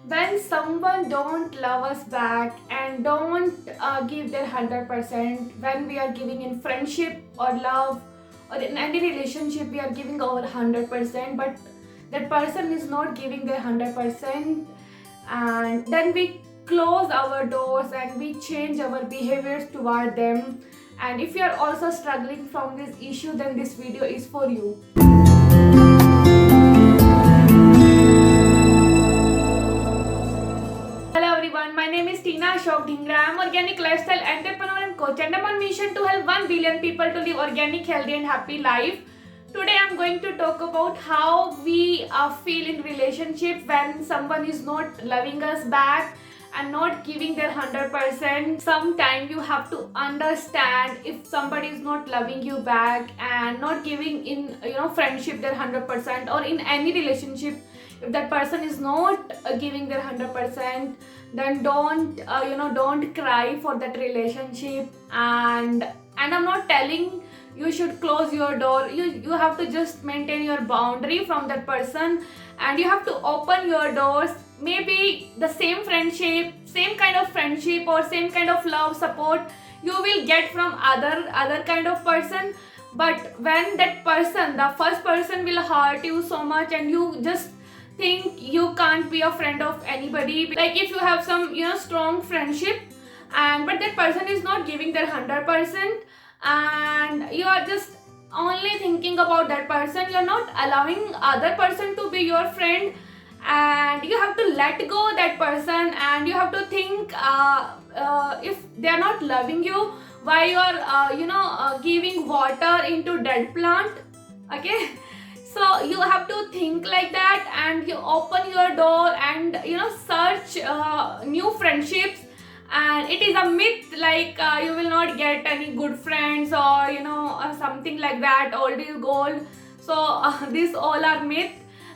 when someone don't love us back and don't give their 100%, when we are giving in friendship or love or in any relationship we are giving our 100%, but that person is not giving their 100%, and then we close our doors and we change our behaviors toward them. And if you are also struggling from this issue, then this video is for you. Hello everyone, my name is Tina Ashok Dhingra. I am organic lifestyle entrepreneur and coach, and I am on mission to help 1 billion people to live organic, healthy and happy life. Today I am going to talk about how we feel in relationship when someone is not loving us back and not giving their 100%. Sometimes you have to understand if somebody is not loving you back and not giving in friendship their 100%, or in any relationship if that person is not giving their 100%, then don't cry for that relationship. And I'm not telling you should close your door. You have to just maintain your boundary from that person, and you have to open your doors. Maybe the same friendship, same kind of friendship or same kind of love, support you will get from other kind of person. But when that person, the first person, will hurt you so much and you just think you can't be a friend of anybody, like if you have some strong friendship, and but that person is not giving their 100%, and you are just only thinking about that person, you're not allowing other person to be your friend, and you have to let go that person, and you have to think if they are not loving you, why you are giving water into dead plant. Okay, so you have to think like that, and you open your door and search new friendships. And it is a myth, like you will not get any good friends, or something like that, old is gold. So these all are myth,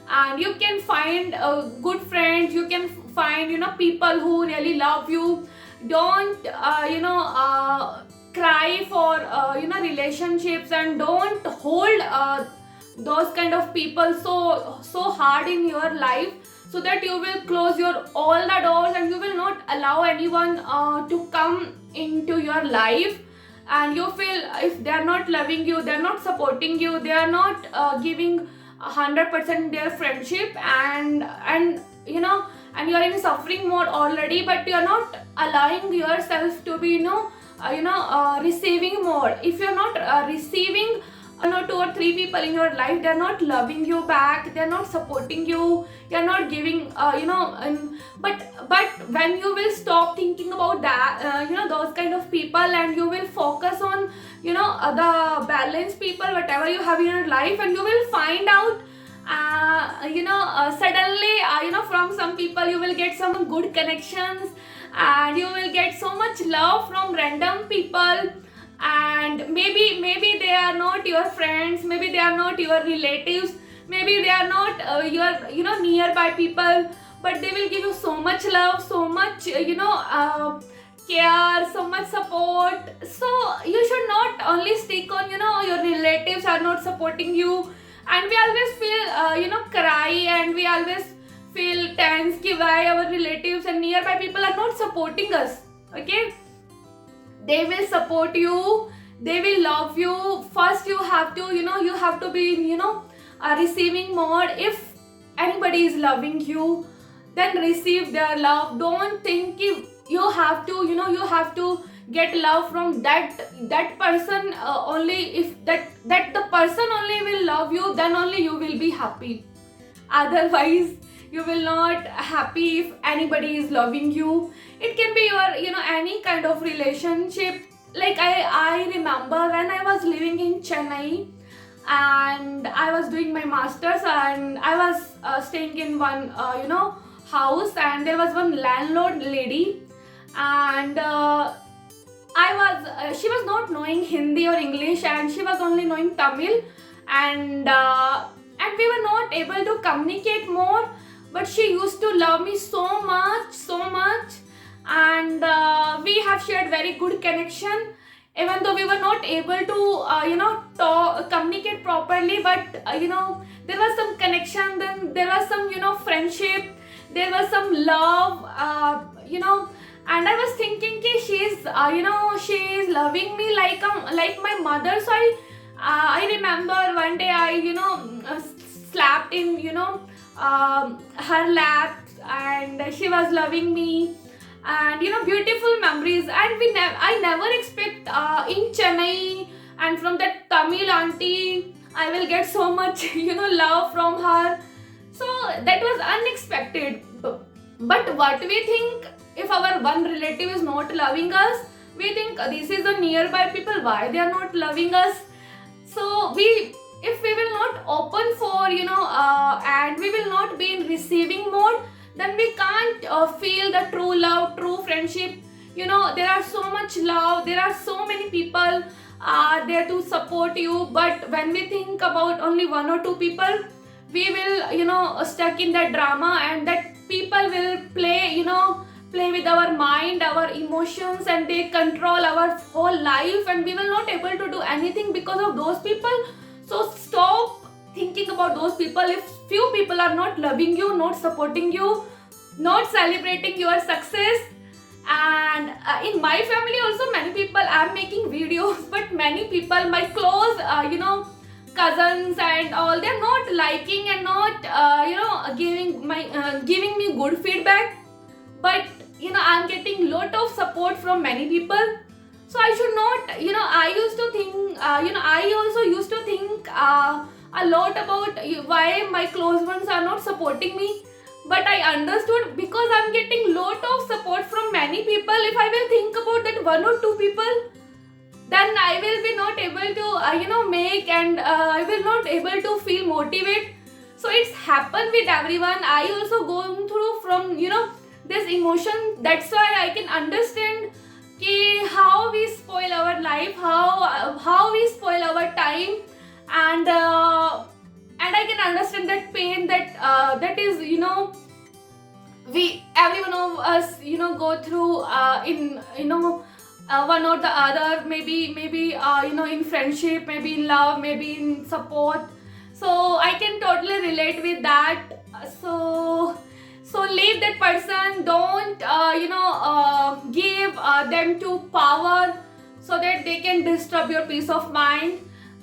and you can find good friends, you can find people who really love you. Don't cry for relationships, and don't hold those kind of people so hard in your life, so that you will close your all the doors and you will not allow anyone to come into your life. And you feel if they are not loving you, they are not supporting you, they are not giving 100% their friendship, and and you are in suffering mode already, but you are not allowing yourself to be receiving mode. If you are not receiving 2 or 3 people in your life, they're not loving you back, they're not supporting you, you're not giving but when you will stop thinking about that those kind of people, and you will focus on the balanced people whatever you have in your life, and you will find out suddenly from some people you will get some good connections, and you will get so much love from random people. And maybe they are not your friends, maybe they are not your relatives, maybe they are not your nearby people, but they will give you so much love, so much care, so much support. So you should not only stick on your relatives are not supporting you, and we always feel cry, and we always feel tense ki why our relatives and nearby people are not supporting us. Okay, they will support you, they will love you. First you have to you have to be in receiving mode. If anybody is loving you, then receive their love. Don't think you have to you have to get love from that person only. If that the person only will love you, then only you will be happy. Otherwise you will not happy if anybody is loving you. It can be your any kind of relationship. Like I remember when I was living in Chennai, and I was doing my masters, and I was staying in one house, and there was one landlord lady, and she was not knowing Hindi or English, and she was only knowing Tamil, and we were not able to communicate more, but she used to love me so much, and we have shared very good connection, even though we were not able to communicate properly, but there was some connection, then there was some friendship, there was some love, and I was thinking ki she is loving me like my mother. So I remember one day I slapped in her lap, and she was loving me, and beautiful memories. And I never expect in Chennai and from that Tamil auntie I will get so much love from her. So that was unexpected. But what we think, if our one relative is not loving us, we think this is the nearby people, why they are not loving us. So if we will not open for and we will not be in receiving mode, then we can't feel the true love, true friendship. There are so much love, there are so many people there to support you, but when we think about only one or two people, we will stuck in that drama, and that people will play with our mind, our emotions, and they control our whole life, and we will not able to do anything because of those people. So stop thinking about those people. If few people are not loving you, not supporting you, not celebrating your success, and in my family also many people are making videos, but many people, my close cousins and all, they're not liking and not giving me good feedback. But I'm getting lot of support from many people. So I should not, I used to think, I also used to think a lot about why my close ones are not supporting me. But I understood, because I'm getting lot of support from many people. If I will think about that one or two people, then I will be not able to make, and I will not able to feel motivated. So it's happened with everyone. I also going through from this emotion. That's why I can understand how we spoil our life, how we spoil our time, and I can understand that pain that is we every one of us go through in one or the other, maybe in friendship, maybe in love, maybe in support. So I can totally relate with that. So leave that person. Don't give them to power, so that they can disturb your peace of mind.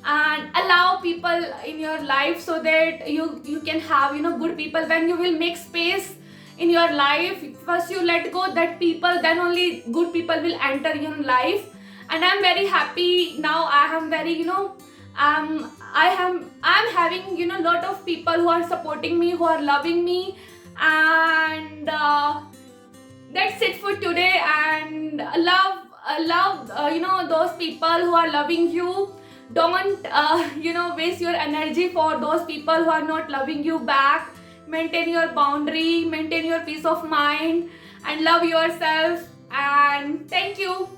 And allow people in your life, so that you can have good people. When you will make space in your life, first you let go that people, then only good people will enter your life. And I'm very happy now. I am very I'm having lot of people who are supporting me, who are loving me. And that's it for today. And love those people who are loving you. Don't waste your energy for those people who are not loving you back. Maintain your boundary, maintain your peace of mind, and love yourself. And thank you.